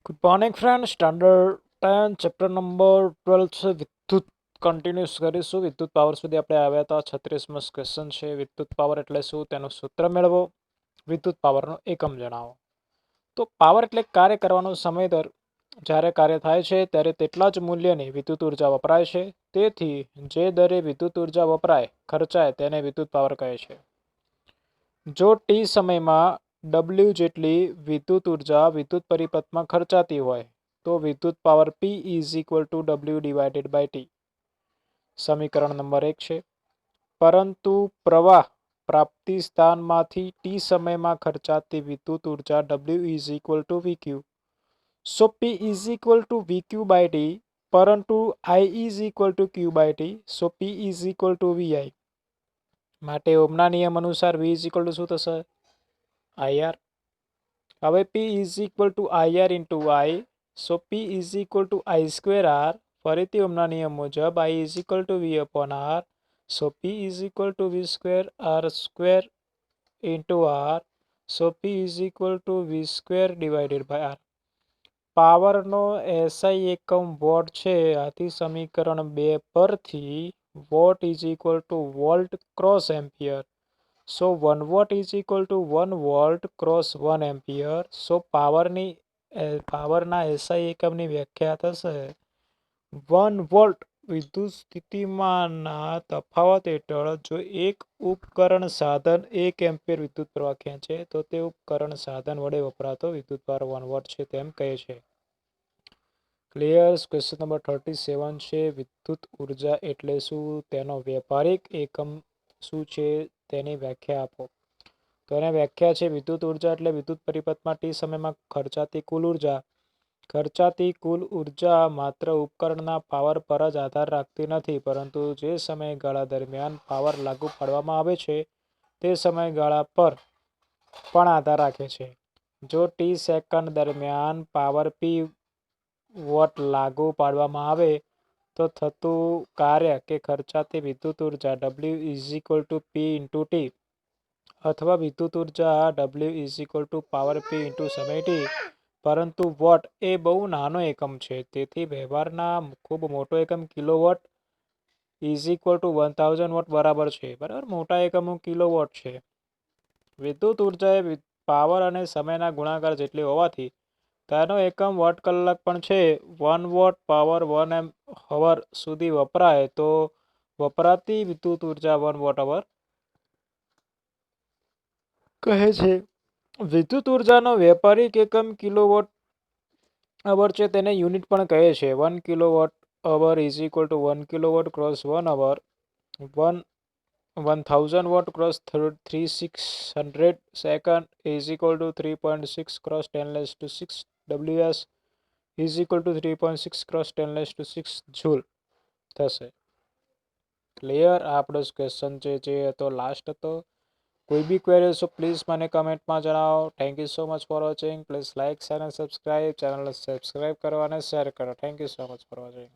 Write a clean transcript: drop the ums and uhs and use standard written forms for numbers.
Good morning friend, standard 10 chapter number 12 છે વિદ્યુત continuous કરીશું. વિદ્યુત પાવર સુધી આપણે આવ્યા હતા. 36મો ક્વેશ્ચન છે વિદ્યુત પાવર એટલે શું, તેનું સૂત્ર મેળવો, વિદ્યુત પાવરનો એકમ જણાવો. તો પાવર એટલે કાર્ય કરવાનો સમય દર. જ્યારે કાર્ય થાય છે ત્યારે તેટલા જ મૂલ્યની વિદ્યુત ઉર્જા વપરાય છે. તેથી જે દરે વિદ્યુત ઉર્જા ખર્ચાય તેને વિદ્યુત પાવર કહે છે. જો ટી સમયમાં W જેટલી વિદ્યુત ઉર્જા વિદ્યુત પરિપથમાં ખર્ચાતી હોય તો વિદ્યુત power P is equal to W divided by t. સમીકરણ નંબર 1 છે. પરંતુ પ્રવાહ પ્રાપ્તિ સ્થાનમાંથી ટી સમયમાં ખર્ચાતી વિદ્યુત ઉર્જા W is equal to VQ. So P is equal to VQ by t, પરંતુ I is equal to Q by t. So P is equal to VI. માટે ઓહમના નિયમ અનુસાર V ઇઝ ઇક્વલ ટુ શું થશે? IR. હવે P is equal to IR into I. So P is equal to I square R. ફરીથી ઓહમના નિયમ મુજબ I is equal to V upon R. So P is equal to V square R square into R. So P is equal to V square divided by R. પાવરનો SI એકમ watt છે. આથી સમીકરણ 2 પરથી watt is equal to volt cross ampere. So 1 watt is equal to 1 volt cross 1 ampere. So પાવરના SI એકમની વ્યાખ્યા થશે 1 વોલ્ટ. વિદ્યુત સ્થિતિમાનના તફાવત હેઠળ જો એક ઉપકરણ સાધન 1 એમ્પિયર વિદ્યુત પ્રવાહ ખેંચે તો તે ઉપકરણ સાધન વડે વપરાતો વિદ્યુત પાવર 1 વોટ છે તેમ કહે છે. ક્લિયર. ક્વેશ્ચન નંબર 37 છે વિદ્યુત ઉર્જા એટલે શું, તેનો વ્યાપારિક એકમ શું છે, તેની વ્યાખ્યા આપો. તો એની વ્યાખ્યા છે વિદ્યુત ઉર્જા એટલે વિદ્યુત પરિપથમાં ટી સમયમાં ખર્ચાતી કુલ ઉર્જા. ખર્ચાતી કુલ ઉર્જા માત્ર ઉપકરણના પાવર પર જ આધાર રાખતી નથી, પરંતુ જે સમયગાળા દરમિયાન પાવર લાગુ પાડવામાં આવે છે તે સમયગાળા પર પણ આધાર રાખે છે. જો ટી સેકન્ડ દરમિયાન પાવર P વોટ લાગુ પાડવામાં આવે તો થતું કાર્ય કે ખર્ચાતી વિદ્યુત ઉર્જા W is equal to P into t, અથવા વિદ્યુત ઉર્જા W is equal to power P into સમય ટી. પરંતુ વોટ એ બહુ નાનો એકમ છે, તેથી વ્યવહારના ખૂબ મોટો એકમ kilowatt is equal to 1000 watt બરાબર છે. બરાબર, મોટા એકમો કિલોવોટ છે. વિદ્યુત ઉર્જા એ પાવર અને સમયના ગુણાકાર જેટલી હોવાથી તેનો એકમ વોટ કલાક પણ છે. 1 વોટ પાવર 1 અવર સુધી વપરાય તો વપરાતી વિદ્યુત ઉર્જા 1 વોટ અવર કહે છે. વિદ્યુત ઉર્જાનો વ્યાપારિક એકમ કિલોવોટ અવર છે, તેને યુનિટ પણ કહે છે. 1 kilowatt hour is equal to 1 kilowatt cross 1 hour. 1000 watt cross 3600 second is equal to 3.6 cross 10⁻⁶ WS is equal to 3.6 cross 10⁻⁶ joule થશે. ક્લિયર. આપણો ક્વેશ્ચન છે જે હતો લાસ્ટ હતો. કોઈ બી ક્વેરી તો પ્લીઝ મને કમેન્ટમાં જણાવો. Thank you so much for watching. Please like, share અને સબસ્ક્રાઇબ. ચેનલને સબસ્ક્રાઇબ કરો અને શેર કરો. Thank you so much for watching.